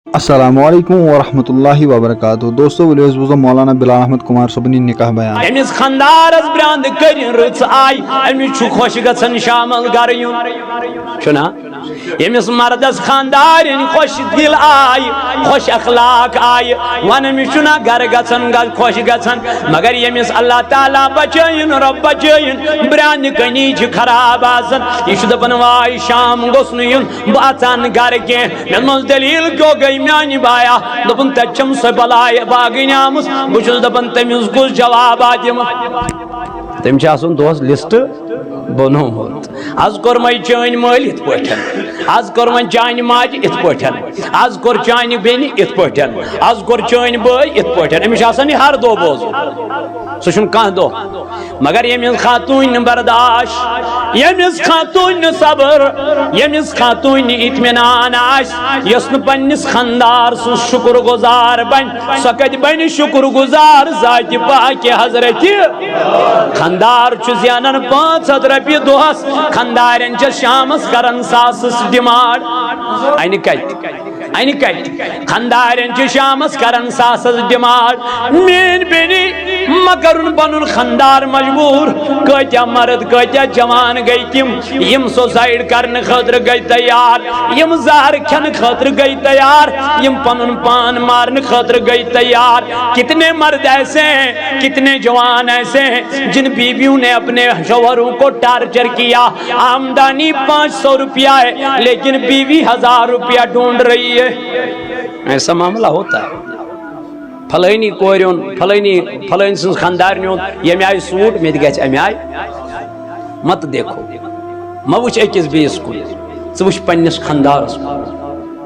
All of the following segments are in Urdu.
السلام علیکم ورحمۃ اللہ وبرکاتہ دوستو ولیز بوزو مولانا بلال احمد کمار صبنی نکاح بیان امس خاندارس براند کرن رچ آئی امس چھ خوش گژھان شامل گر یون چھنا امس مردس خاندارن خوش دل آئی خوش اخلاق آئی ون امس چھنا گر گژھان خوش گژھان مگر یمس اللہ تعالیٰ بچائن رب بچائن براند کنی چھ خراب آسان یہ چھ دپان واے شام گوس نہ یون بہ اژان گر کی مےٚ منٛز دلیل کیوں گئی میانہ بایا دپن تچم سہ بلائے باغن آمس بہت دپان تمس کس جوابات دم تم دوس لسٹ بنومت آز کور مے چان مل ات پہ آز کور وی چانہ ماج ات پہ آز کور چانہ بین ات پہ آز کور چان بھائی ات پہ امس یہ ہر دہ بوزن سہ کھانا دہ مگر یمس خاتون برداشت یمس خاتون صبر یمس خاتون اطمینان یس نہ پنس خاندار سن شکر گزار بن سہ کت بن شکر گزار ذات پاک حضرت خاندار زینان 500 رۄپیہِ دۄہس خاندارن شامس کران ساسس ڈمانڈ این کت خاندارن شامس کران ساسس ڈمانڈ مین بینی مکرن پن خاندار مجبور کتیا مرد کتیا جوان گئی تم یم سوسائڈ کرنے خاطر گئی تیار یم زہر کھن خاطر گئی تیار یم پن پان مارنے خاطر گئی تیار کتنے مرد ایسے ہیں کتنے جوان ایسے ہیں جن بیویوں نے اپنے شوہروں کو ٹارچر کیا آمدنی 500 روپیہ ہے لیکن بیوی 1000 روپیہ ڈھونڈ رہی ہے ایسا معاملہ ہوتا ہے فلانی کورن فلانی سن خاندار یم آئی سوٹ مت گھس ام آئی مت دیکھو مہ وچ أکس بیس کن ژٕ وچھ پننس خاندارس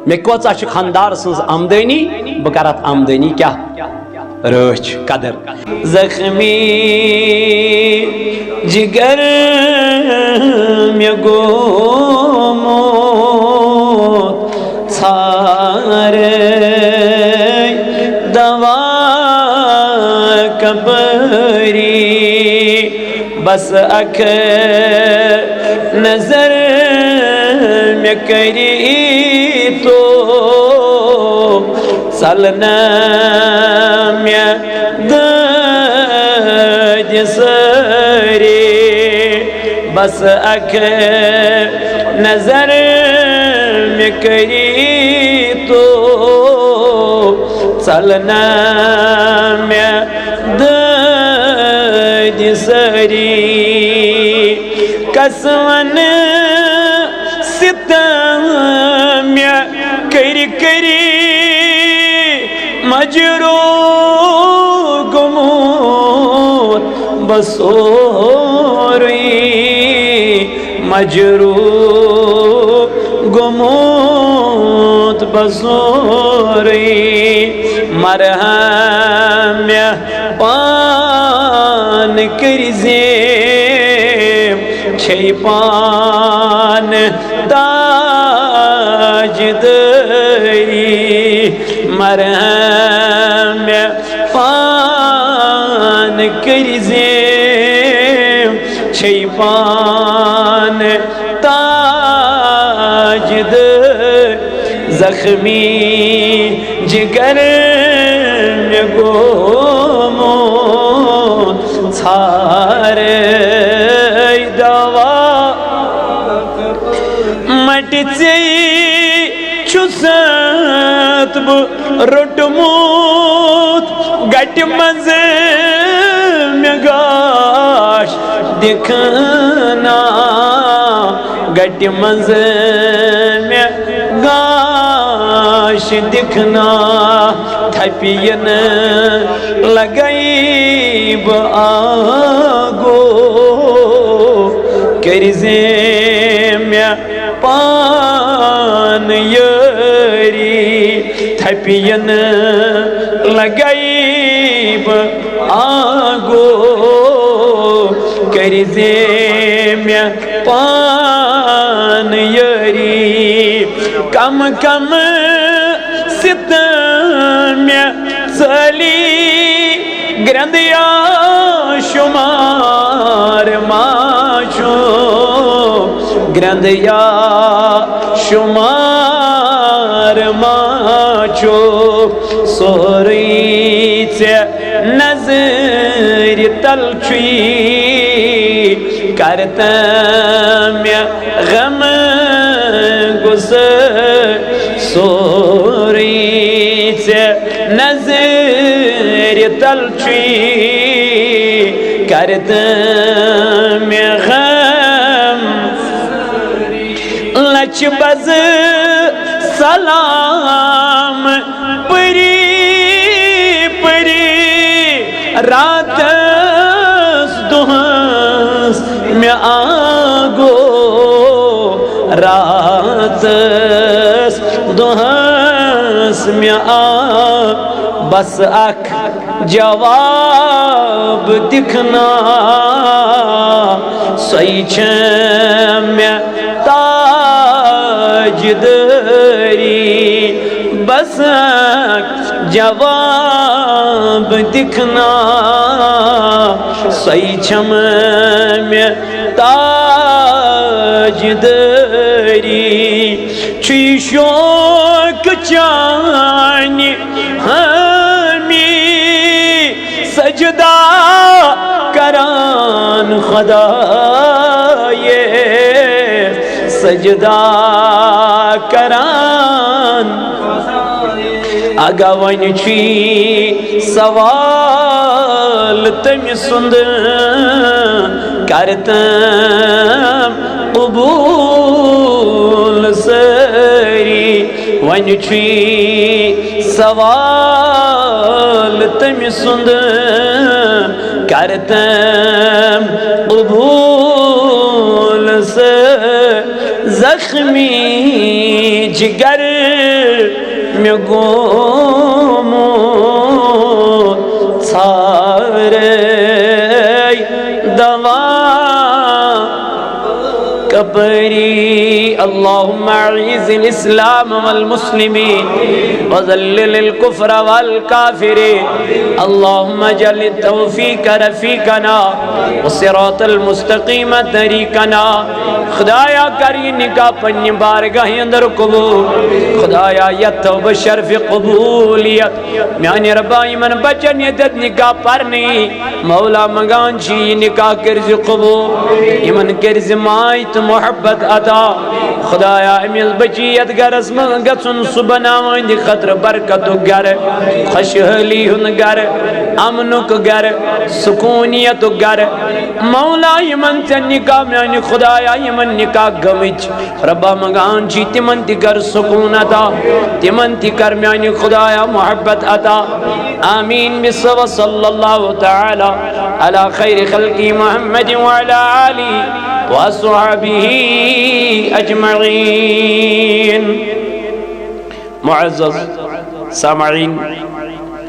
مے کۭژاہ چھ خاندار سن آمدنی بہ کر اتھ آمدنی کیا رچ قدر زخمی جگر مے گومت ژھار دوا کپری بس اکھ نظر میں کری تو سلنا میں دج سری بس اکھ نظر میں کری تو چلنا میں دج سری کسون ستم میں کری مجرو گمور بسوری مجرو گموت بسوری مرہم پان کرزیم چھ پان تاج دری مرہم پان کرزیم چھ پان تاج دری زخمی جگر میں گومت ژھار دوا مٹ ژے چھُسَتھ بہٕ روٚٹمُت گٹہِ منٛز مےٚ گاش دِکھنا گٹہِ منٛز مےٚ گاش دِکھنا تھپہِ نہٕ لگائی بہٕ آگو کٔرزِ مےٚ پان یٲری تھپہِ نہٕ لگائی بہٕ آگو کٔرزِ مےٚ پان یٲری کم کم ستم مےٚ ژٔلی گرٛنٛدیا شُمار ما چھُ گرٛنٛدیا شُمار ما چھو سوری ژے نظر تل چھُی کرتا میں غم گسر سوری ژے نظر تل چھُی کرتا میں غم لچ بز سلام پری پری راتس دہس میں آگو راتس دہس میں بس اک جواب دکھنا سوئی چھ میں تاجداری بس اک جواب دکھنا سوئی چھم میں تاجداری چھی شوق چانی ہمی سجدہ کران خدایے سجدہ کران اگا ون چھی سوال تم سند کرتم قبول سری ون چھی سوال تم سند کرتم قبول زخمی جگر میں گومو ژھارے دوا كبري اللهم اعز الإسلام والمسلمين وذلل الكفر والكافرين اللهم اجعل التوفيق رفيقنا والصراط المستقيم طريقنا خدایا کری نکاح پنی بارگاہ اندر قبول خدایا یتوب شرف قبولیت میانی ربائی من بچن یدد نکاح پرنی مولا مگان چی نکاح کرز قبول ایمن کرز مائت محبت عطا خدایا امیل بچیت گرز مغتسن سبناوان دی خطر برکتو گر خوشحالی ہن گر امنک گر سکونیتو گر مولا ایمن تے نکاح میانی خدایا ایمن نکاح گمچ ربا مگان چی تمن تی گر سکون عطا تمن تی کر میانی خدایا محبت عطا آمین بصف صلی اللہ تعالی علی خیر خلقی محمد وعلا آلی وأصحابه أجمعين معزز سامعین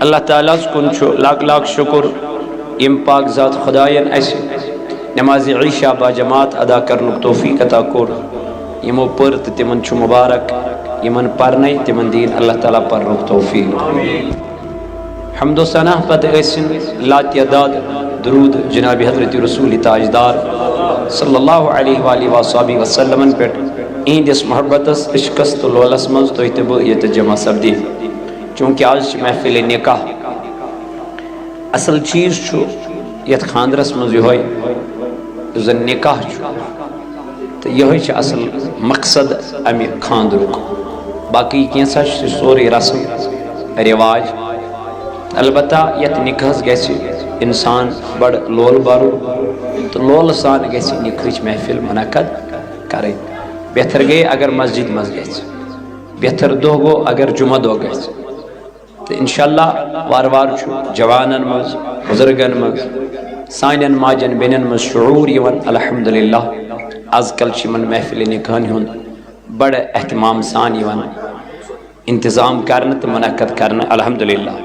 اللہ تعالیٰ کن چھو لاکھ لاکھ شکر یم پاک ذات خدایان اس نماز عشاء با جماعت ادا کرنک توفیق عطا کور یمو پر تمن چھو مبارک یمن پرنے تمن دین اللہ تعالیٰ پرنک توفیق حمد و ثنا پتہ اسن لا تعداد درود جناب حضرت رسول تاجدار صلی اللہ علیہ وآلہ وآلہ وسلم پیٹ اہندس محبتس عشقس تو لولس مز تو اتب یہ جمع سبدی چونکہ آج محفل نکاح اصل چیز چھو یت خاندرس مز یہ زن نکاح چھو تو یہ اصل مقصد امی خاندرک باقی کینسا سوری رسم رواج البتہ یت نکاحس گیسی انسان بڑ لول بارو تو لول سان گیسی نکاحچ محفل منعقد کرے بہتر گئے اگر مسجد مز گیس بہتر دو گو اگر جمعہ دو گیس تو انشاءاللہ وار وار چھو جوانن مز بزرگن مز سانین ماجن بینن مز شعور یون الحمدللہ از کل چی من محفل نکاح ہون بڑ اہتمام سان یون انتظام کرنا تو منعقد کرنا الحمدللہ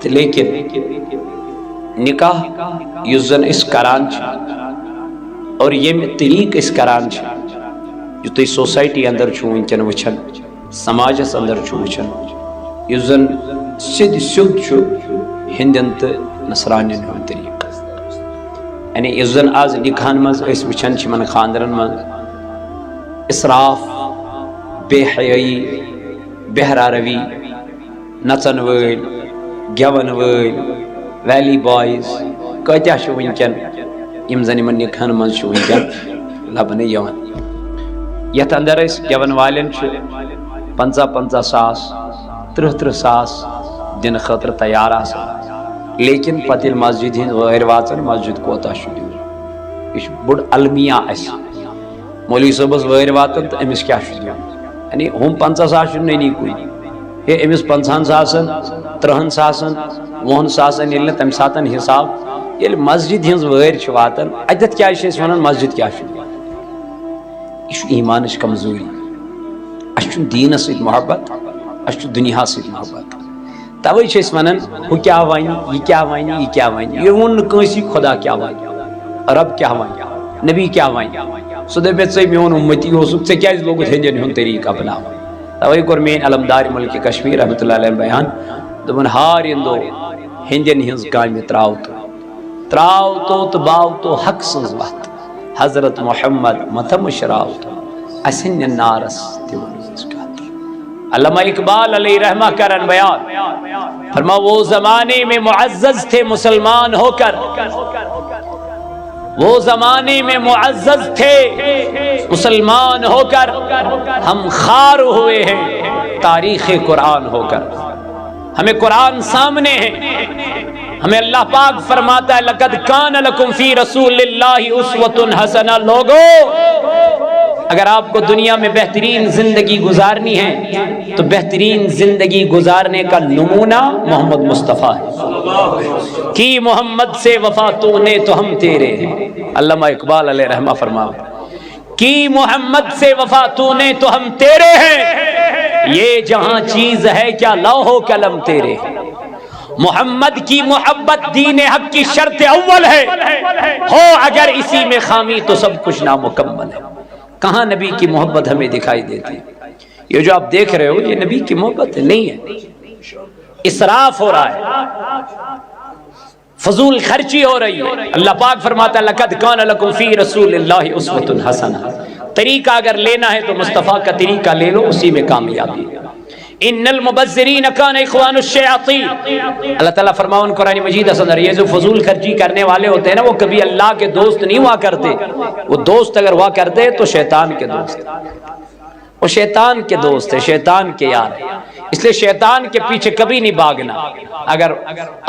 لیکن نکاح یزن اس کران اور یہ طریق اس کران جو تی سوسائٹی اندر چھو انچن وچھن سماجس اندر چھو وچھن یزن سید چھو ہندن تو نصرانین ہون طریق یعنی یزن آز نکاحن مز اس وچھن چھ من خاندرن مز اسراف بے حیائی بہرا روی نچن ول گیون ول ویلی بوائز کتیا ونکن یم زن یمن نکاحن من ونکن لبنہ یوان یتھ اندر اس گیون والن 50-50 ساس 30-30 ساس دن خاطر تیار آسان لیکن پتہ مسجد ہند ویر واچن مسجد کوتا دیون یہ بڑ المیہ اس مولوی صاحبس ویر واتن تو امس کیا دیون یعنی ہم 50 ساس نہیں کوئی یہ امس 50 ساسن 30 ساسن 20 ساسن یل تم ساتن حساب یل مسجد ہز ویر واتن اتت کیا ونان مسجد کیا یہ ایمان کمزوری اس دینس ست محبت اس دنیا ست محبت توے ونان ہو کیا ون یہ کیا ون یہ کیا ون یہ ون کنسی خدا کیا ون رب کیا ون نبی کیا ون سہ دپ میون امتی ژے کیازِ لوگُتھ ہندین ہُنٛد طریقہ اپناوُن توے کوٚر میٲنۍ علمدار ملک کشمیر رحمۃ اللہ علیہ بیان دوٚپُن ہارِندو ہندین ہٕنٛز کامہِ تراو تو باو تو حق سٕنٛز وتھ حضرت محمد متھم شراو تو اسن نارس علامہ اقبال علیہ رحمہ کرن بیان فرما وہ زمانے میں معزز تھے مسلمان ہو کر وہ زمانے میں معزز تھے مسلمان ہو کر ہم خار ہوئے ہیں تاریخ قرآن ہو کر ہمیں قرآن سامنے ہے ہمیں اللہ پاک فرماتا ہے لقد کان لکم فی رسول اللہ اسوۃ حسنہ لوگو اگر آپ کو دنیا میں بہترین زندگی گزارنی ہے تو بہترین زندگی گزارنے کا نمونہ محمد مصطفیٰ ہے کی محمد سے وفا تو نے تو ہم تیرے ہیں علامہ اقبال علیہ رحمہ فرماؤ کی محمد سے وفا تو نے تو ہم تیرے ہیں یہ جہاں چیز ہے کیا لوح و قلم تیرے ہیں محمد کی محبت دین حق کی شرط اول ہے ہو اگر اسی میں خامی تو سب کچھ نامکمل ہے کہاں نبی کی محبت ہمیں دکھائی دیتی ہے یہ جو آپ دیکھ رہے ہو یہ نبی کی محبت نہیں ہے اسراف ہو رہا ہے فضول خرچی ہو رہی ہے اللہ پاک فرماتا ہے لقد کان لکم فی رسول اللہ اسوۃ حسنہ طریقہ اگر لینا ہے تو مصطفیٰ کا طریقہ لے لو اسی میں کامیابی ہے ان المبذرین کان اخوان الشیاطین اللہ تعالیٰ فرماؤن قرآن مجید اندر یہ جو فضول خرچی کرنے والے ہوتے ہیں نا وہ کبھی اللہ کے دوست نہیں ہوا کرتے وہ دوست اگر ہوا کرتے تو شیطان کے دوست وہ شیطان کے دوست ہے شیطان کے یار اس لیے شیطان کے پیچھے کبھی نہیں بھاگنا اگر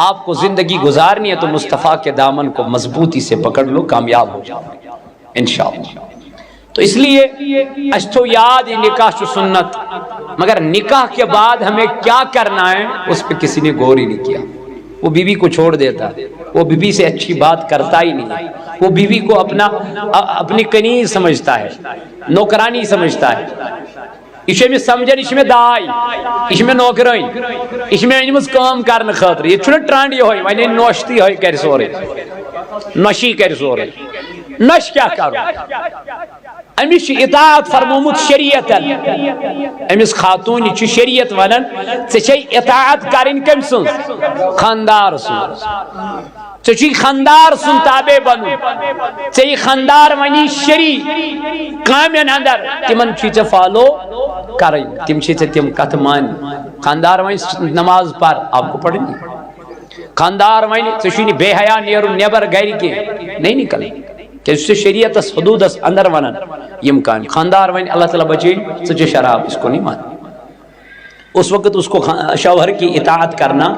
آپ کو زندگی گزارنی ہے تو مصطفیٰ کے دامن کو مضبوطی سے پکڑ لو کامیاب ہو جاؤ انشاءاللہ تو اس لیے اشتو یاد نکاح شو سنت مگر نکاح کے بعد ہمیں کیا کرنا ہے اس پہ کسی نے غور ہی نہیں کیا وہ بیوی کو چھوڑ دیتا وہ بیوی سے اچھی بات کرتا ہی نہیں وہ بیوی کو اپنی کنیز سمجھتا ہے نوکرانی سمجھتا ہے اس میں سمجھن اس میں دائی اس میں نوکرائیں اس میں انمس کام کرنے خاطر یہ چھوڑا ٹرانڈ یہ ہوئی وانی نوشتی ہوئی کر سورے نوشی کر سورے نوش کیا کرو امس اطاعت فرمومت شریعت امس خاتون شریعت ونان ژے اطاعت کرن کم سن خاندار سن ژے خاندار سن تابع بن ژے خاندار ونی شری کامن اندر تمن ژے فالو کرن تم ژے تم کت مان خاندار ون نماز پڑھ آپ کو پڑھنی خاندار ون ژے بے حیا نیرن نیبر گھر کے نہیں نکلیں کہ شریعت حدود اندر ونان یم کان خاندار ون اللہ تعالیٰ بچے ژے شراب اس کو نہیں مان اس وقت اس کو شوہر کی اطاعت کرنا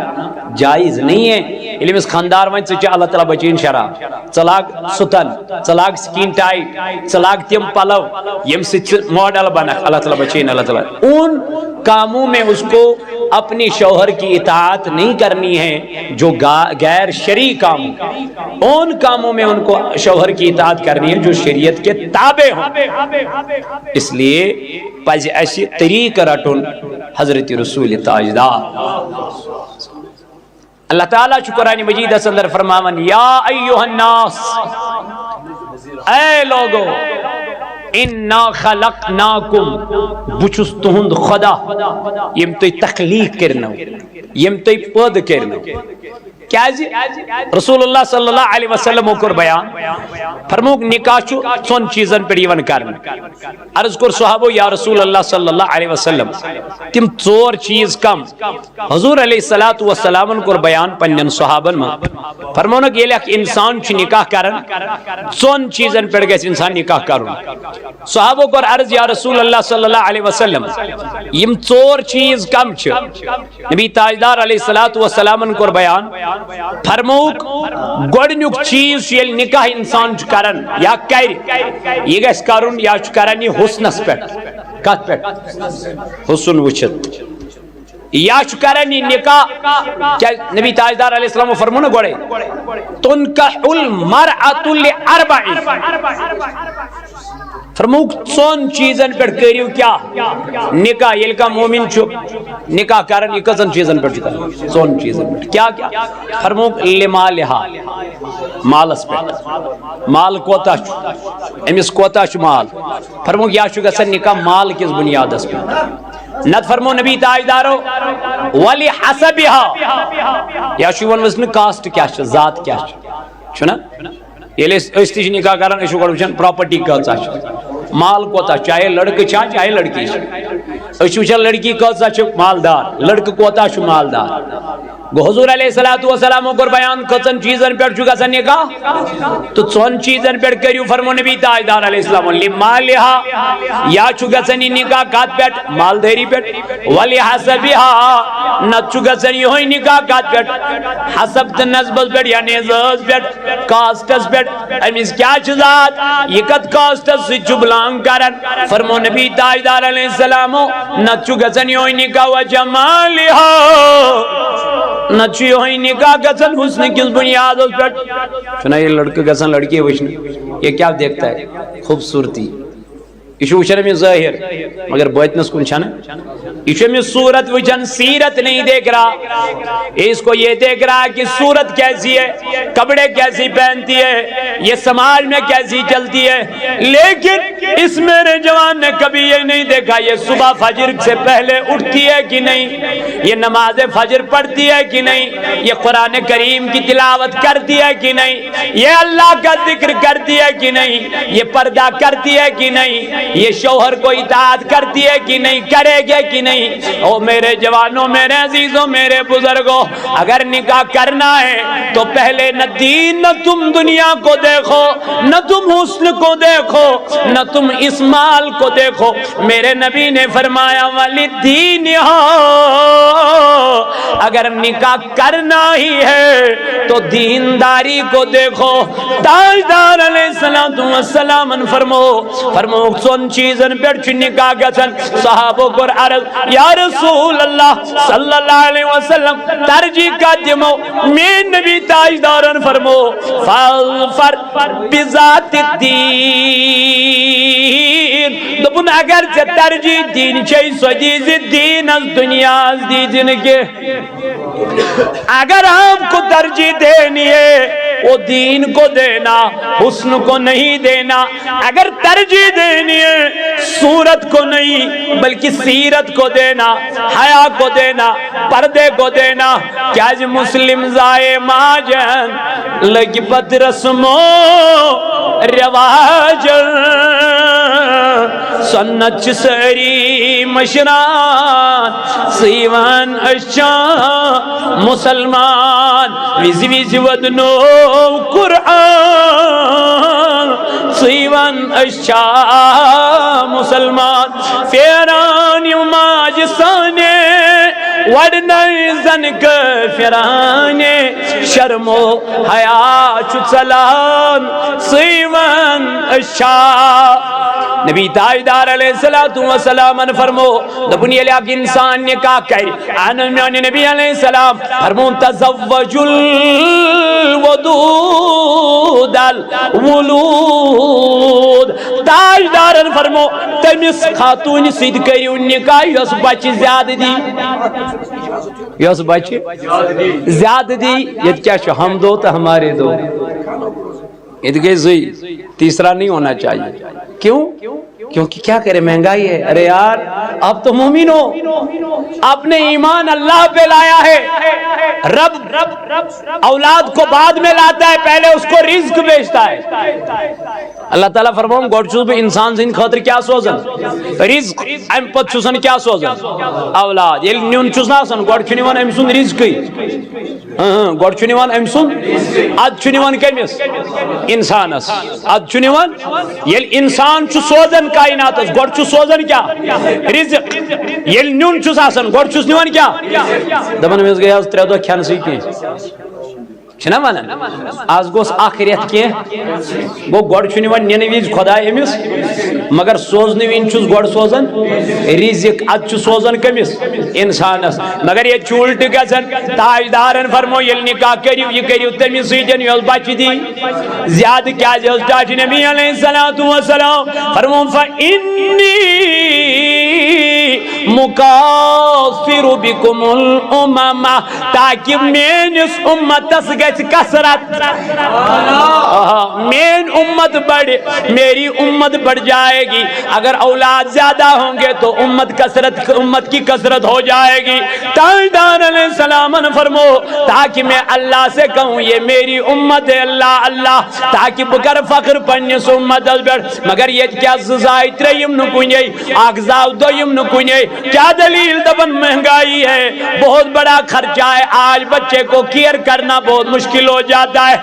جائز نہیں ہے علم اس خاندار ون ژے اللہ تعالیٰ بچین شراب ژلاگ ستن ژلاگ سکین ٹائٹ ژلاگ تم پلو یم سے ماڈل بنک اللہ تعالیٰ بچین اللہ تعالیٰ ان کاموں میں اس کو اپنی شوہر کی اطاعت نہیں کرنی ہے جو غیر شرعی کام ان کاموں میں ان کو شوہر کی اطاعت کرنی ہے جو شریعت کے تابع ہوں اس لیے پز اسی طریقہ رٹن حضرت رسول تاجدار اللہ تعالیٰ قرآن مجید اندر فرماون یا ایوہ الناس اے لوگو انا خلقناکم بچس تہند خدا یم تی تخلیق کرنو یم تی پد کرنو کیازِ رسول اللہ صلی اللہ علیہ وسلم کور بیان فرموک نکاح چھُ ژۄن چیزن پٮ۪ٹھ یِوان کرنہٕ عرض کوٚر صحابو یا رسول اللہ صلی اللہ علیہ وسلم تم ژور چیز کم حضور علیہ الصلوۃ والسلام کوٚر بیان پننٮ۪ن صحابن منٛز فرمونکھ ییٚلہِ اکھ انسان چھُ نکاح کران ژۄن چیزن پٮ۪ٹھ گژھِ انسان نکاح کرُن صحابو کوٚر عرض یا رسول اللہ صلی اللہ علیہ وسلم یم ژور چیز کم چھِ نبی تاجدار علیہ الصلوۃ والسلام کوٚر بیان فرموک گۄڈنیُک چیز چھُ ییٚلہِ نکاح انسان چھُ کران یا کرِ یہ گژھِ کرُن یا چھُ کران یہ حسنس پٮ۪ٹھ کتھ پٮ۪ٹھ حسن وٕچھِتھ یا چھُ کران یہ نکاح کیا نبی تاجدار علیہ السلام فرمو نا گۄڈے تنکح المرأة لأربع فرموک ژۄن چیزن پٮ۪ٹھ کٔرِو کیا نکاح ییٚلہِ کانٛہہ مومن چھُ نکاح کران یہ کٔژن چیزن پٮ۪ٹھ چھُ کران ژۄن چیزن پٮ۪ٹھ کیا فرموک لمالہا مالس پٮ۪ٹھ مال کوتاہ چھُ أمِس کوتاہ چھُ مال فرموک یا چھُ گژھان نکاح مال کِس بنیادس پٮ۪ٹھ نت فرمو نبی تاجدارو وَلِحَسَبِهَا یا چھُ یِوان وٕچھنہٕ کاسٹ کیاہ چھُ ذات کیاہ چھُنا ییٚلہِ أسۍ تہِ چھِ نکاح کران أسۍ چھِ گۄڈٕ وٕچھان پراپرٹی کۭژاہ چھِ مال کوتاہ چاہے لڑکہٕ چھا چاہے لڑکی چھِ أسۍ چھِ وٕچھان لڑکی کۭژاہ چھِ مالدار لڑکہٕ کوتاہ چھُ مالدار گو حضور علیہ الصلوۃ والسلام کوٚر بیان کٔژن چیزن پٮ۪ٹھ چھُ گژھان نکاح تہٕ ژۄن چیزن پٮ۪ٹھ کٔرِو فرمو نبی تاجدار علیہ السلام لمالہا یا چھُ گژھان یہِ نکاح کتھ پٮ۪ٹھ مالدٲری پٮ۪ٹھ وَلِحَسَبِهَا نتہٕ چھُ گژھان یِہوے نکاح کتھ پٮ۪ٹھ حسب تہٕ نسبس پٮ۪ٹھ یعنی ذٲژ پٮ۪ٹھ کاسٹس پٮ۪ٹھ أمِس کیاہ چھُ ذات یہِ کتھ کاسٹس سۭتۍ چھُ بلانگ کران فرمو نبی تاجدار علیہ السلامو نتہٕ چھُ گژھان یِہوے نکاح وجمالہا نہ چھُ یِہوے نکاح گژھان حسن کس بنیادس پٮ۪ٹھ چھُنا یہ لڑکہٕ گژھان لڑکی وٕچھنہِ یہ کیا دیکھتا ہے خوبصورتی یہ چھُ وٕچھان أمِس ظٲہِر مگر باطنس کُن چھنہٕ یہ چھُ أمِس صورت وٕچھان سیرت نہیں دیکھ رہا اس کو یہ دیکھ رہا کہ صورت کیسی ہے کپڑے کیسی پہنتی ہے یہ سماج میں کیسی چلتی ہے لیکن اس میرے جوان نے کبھی یہ نہیں دیکھا یہ صبح فجر سے پہلے اٹھتی ہے کہ نہیں یہ نماز فجر پڑھتی ہے کہ نہیں یہ قرآن کریم کی تلاوت کرتی ہے کہ نہیں یہ اللہ کا ذکر کرتی ہے کہ نہیں یہ پردہ کرتی ہے کہ نہیں یہ شوہر کو اطاعت کرتی ہے کہ نہیں کرے گے کہ نہیں او میرے جوانوں میرے عزیزوں میرے بزرگوں اگر نکاح کرنا ہے تو پہلے نہ دین نہ تم دنیا کو دیکھو نہ تم حسن کو دیکھو نہ تم اسمال کو دیکھو میرے نبی نے فرمایا والدین اگر نکاح کرنا ہی ہے تو دینداری کو دیکھو تاجدار علیہ السلام فرمو ژۄن چیزن پٮ۪ٹھ چھُ نکاح گژھان صحابو کوٚر عرض یا رسول اللہ صلی اللہ علیہ وسلم ترجیح کا دمو مین نبی تاجدارن فرمو فالفر بذات الدین دپن اگر ژےٚ ترجیح دین چھے سۄ دیٖزِ دیٖنس دنیاس دیٖزِ نہٕ کینٛہہ اگر آپ کو ترجیح دینی ہے وہ دین کو دینا حسن کو نہیں دینا اگر ترجیح دینی ہے صورت کو نہیں بلکہ سیرت کو دینا حیا کو دینا پردے کو دینا کیا جی مسلم زائے ماجن لگی پت رسمو رواج سنت چھ سری مشران سیوان اشان مسلمان ویزی ویزی ودنو قرآن سیوان اشان مسلمان فیرانی ماجسانے وڑنائی زنک فیرانے شرم و حیا چھ چلان سیوان اشان نبی تاجدار علیہ السلام فرمو دپن ییٚلہِ اکھ انسان نکاح کرِ اہن میانہِ نبی علیہ السلام فرمون تزوج الودود الولود تاجدارن فرمو تمس خاتون سۭتۍ کٔرِو نکاح یۄس بچہِ زیادٕ دی یۄس بچہِ زیادٕ دی ییٚتہِ کیٛاہ چھُ ہم دو تو ہمارے دو ییٚتہِ گٔے زٕے تیسرا نہیں ہونا چاہیے کیوں کیونکہ کیا کرے مہنگائی ہے ارے یار اب تو مومن ہو، آپ نے ایمان اللہ پہ لایا ہے. رب اولاد کو بعد میں لاتا ہے، پہلے اس کو رزق بیچتا ہے. اللہ تعالیٰ فرماؤں گوڑ چوز بھی انسان زین خاطر کیا سوزن رزق، ام پت چوزن کیا سوزن اولاد. یہ نیون چوز ناسن گوڑ چنیوان ام سن رزقی، گوڑ چنیوان ام سن اد چنیوان کمیس انسانس، اد چنیوان یہ انسان چو سوزن کائنات اس گوڑ چو سوزن کیا رزق. یہ نیون چوز آسن گوڑ چوز نیوان کیا دبن میں گیا ترے دو کھان سی کی چھنا ونان آز گوس آخریت کی گو گوڑ چھنیوان نینویز خدا امس مگر سوزن وین چوز گوڑ سوزن رزق اد چو سوزن کمس انسانس. مگر یہ چولٹ گزن تاجدارن فرمو یل نکاح کریو یہ کریو تمی سیجن یل بچ دی زیاد کیا جل چاچ نبی علیہ السلام فرمو فإنی مکافر بکم الامم تاکہ مینس امتس گیس کسرت مین امت بڑھ میری امت بڑھ جائے گی. اگر اولاد زیادہ ہوں گے تو امت کی کسرت ہو جائے گی. تاجدار علیہ السلام فرمو تاکہ میں اللہ سے کہوں یہ میری امت ہے اللہ اللہ تاکہ بکر فخر پنیس امت بڑھ. مگر یہ کیا زائی تریم نکونی اغزاو دویم نکونی کیا دلیل دبن مہنگائی ہے بہت بڑا خرچہ ہے. آج بچے کو کیئر کرنا بہت مشکل ہو جاتا ہے.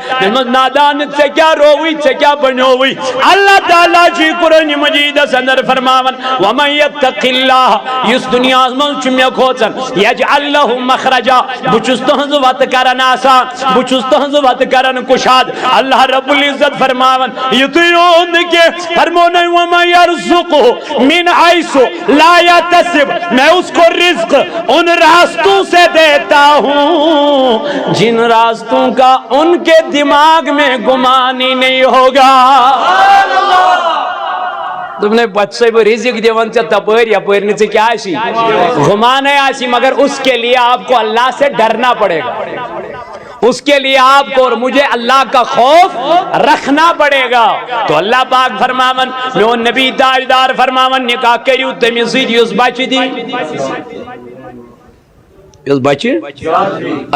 نادانت سے کیا روئی سے کیا بنوئی. اللہ تعالیٰ جی قرآن مجید اندر فرماون وَمَنْ يَتَّقِ اللَّهِ اس دنیا میں چمیا کھوچن یجعل له مخرجا بچس تہنز وقت کرن آسان بچس تہنز وقت کرن کشاد. اللہ رب العزت فرماون یتیون کے فرمونے وَمَنْ يَرْزُقُهُ مِنْ حَيْثُ لَا يَحْتَسِبُ میں اس کو رزق ان راستوں سے دیتا ہوں جن راستوں کا ان کے دماغ میں گمان ہی نہیں ہوگا. تم نے بچے کو رزق دیون سے تپر یا پرنے سے کیا آسی گمان ہے آسی مگر اس کے لیے آپ کو اللہ سے ڈرنا پڑے گا. اس کے لیے آپ کو اور مجھے اللہ کا خوف رکھنا پڑے گا. تو اللہ پاک فرماون میون نبی تاجدار فرماون نکاح کریو تمی سید یوز بچ دی یوز بچ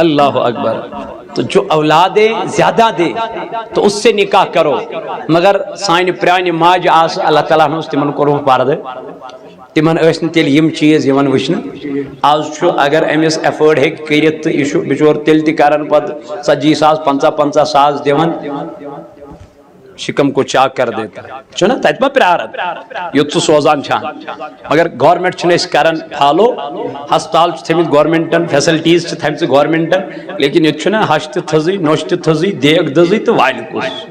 اللہ اکبر. تو جو اولادیں زیادہ دے تو اس سے نکاح کرو. مگر سائن پرانی ماج آس اللہ تعالیٰ نے اس تمن کو روح پار دے تمن اس تیل یم چیز یمن وچن آز چھو اگر امس ایفورڈ ہے کریت تو یہ بچور تیل تی کرن پت 40,000 50,000 دیون شکم کو چاک کر دیتا چھنا تیت ما پرارت یوت سو سوزان چھان. مگر گورنمنٹ چھنے اس کرن پھالو ہسپتال تھیمت گورنمنٹن فیسلٹیز تھیمت گورنمنٹن لیکن یہ چھنا ہشت تھزی نوشت تھزی دیگ دزی تو وائل کس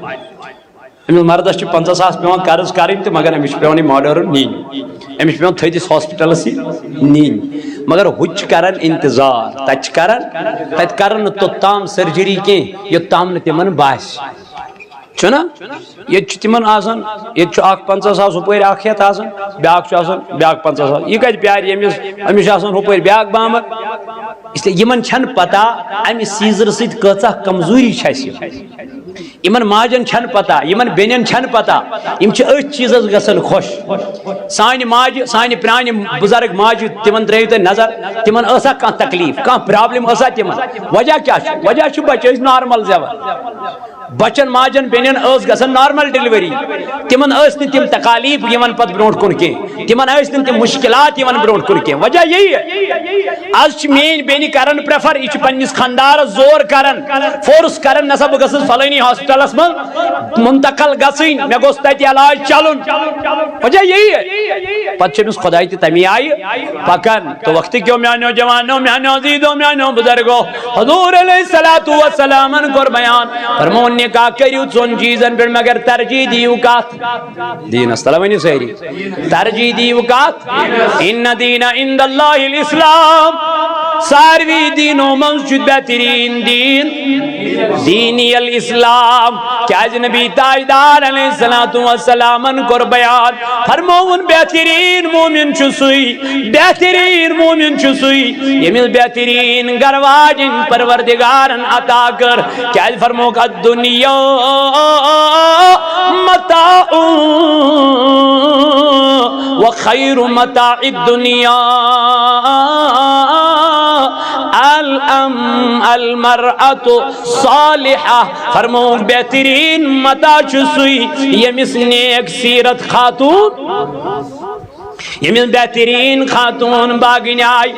امس مردس 50,000 پیوان قرض کریں تو مگر امس پیوان ماڈرن نین امس پیوان تھیتس ہاسپٹل سی نین. مگر ہوچ کرن انتظار تچ کرن تو تام سرجری کی یہ تام تمن باس چھنا یہ تمن آسان یہ 50,000 ہپر اخ ہتھ آسان بیاکھ بیاکھ 50,000 یہ کت پیار امس آسان ہپر بیاکھ بامر. اس لیے یمن چھن پتہ امہ سیزر سۭتۍ کۭژاہ کمزوری چھِ اَسہِ. یمن ماجن چھن پتہ یمن بینن چھن پتہ یم چھ أتھۍ چیزس گژھان خوش. سانہِ ماجہِ سانہِ پرانہِ بزرگ ماجہِ تمن ترٲیِو تُہۍ نظر تمن ٲسا کانٛہہ تکلیف کانٛہہ پرابلم ٲسا تمن وجہ کیا چھُ وجہ چھُ بچہِ ٲسۍ نارمل زٮ۪وان بچن ماجن بینن ٲس گژھان نارمل ڈیلیوری تمن ٲسۍ نہٕ تِم تکالیف یِوان پتہٕ برونٛٹھ کُن کینٛہہ تمن ٲسۍ نہٕ تِم مشکلات یِوان برونٛٹھ کُن کینٛہہ. وجہ یہی ہے آز چھِ میٲنۍ بیٚنہِ کران پریفر یہِ چھِ پننِس خاندارس زور کران فورس کران نسا بہٕ گٔژھٕس فلٲنی ہاسپٹلس منٛز منتقل گژھٕنۍ مےٚ گوٚژھ تتہِ علاج چلُن. وجہ یہی ہے پتہٕ چھِ أمِس خۄداے تہِ تمی آیہِ پکان. تو وقت کیو میانیو جوانو میانیو عزیزو میانیو بزرگو حضور علیہ الصلوۃ والسلام کوٚر بیان فرمون نکاح کریو ژون چیزن پہ مگر ترجیح دیو کات دینس تلا ونیو سہری ترجیح دیو کات ان دین عند اللہ الاسلام ساروی دینوں منز بہترین دین دینی الاسلام کیاز نبی تاجدار علیہ السلام کر بیان فرمون بہترین مومن چسوئی بہترین مومن چسوئی یمیل بہترین گرواجن پروردگارن عطا کر کیاز فرمو کا دنیا متاع وخیر متاع الدنیا المرأة صالحہ فرمو بہترین متاع چسوئی یمیس نیک سیرت خاتون یمیس بہترین خاتون باگنائی